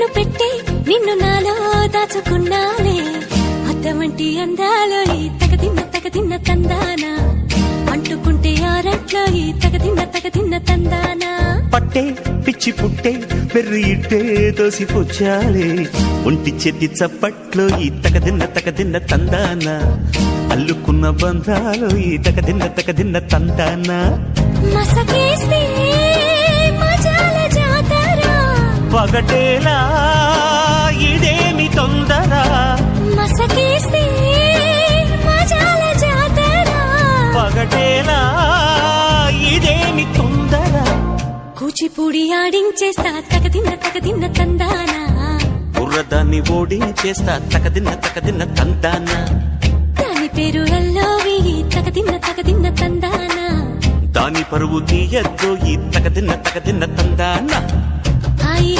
కన్ను పెట్టి నిన్ను నాలో దాచుకున్నాలే అద్దమంటి అందాలో ఈ తగదిన్న తందానా అంటుకుంటే ఆరట్లో ఈ తగదిన్న తందానా పట్టే పిచ్చి పుట్టే వెర్రి ఇట్టే దోసిపుచ్చాలే ఒంటి చేతి చప్పట్లో ఈ తగదిన్న తందానా అల్లుకున్న బంధాలు ఈ తగదిన్న తందానా మసకేస్తే మజాల జాతర పగటేలా ఇదేమి తొందర మసకేస్తే మజాల జాతర పగటేలా ఇదేమి తొందర కూచిపూడి ఆడించేస్తా తగదిన్న తందానా బుర్రదాన్ని ఓడించేస్తా తగదిన్న తందానా దాని పేరు ఎల్లోవి తగదిన్న తందానా దాని పరువు తీయద్దు ఈ తగదిన్న తందానా హాయి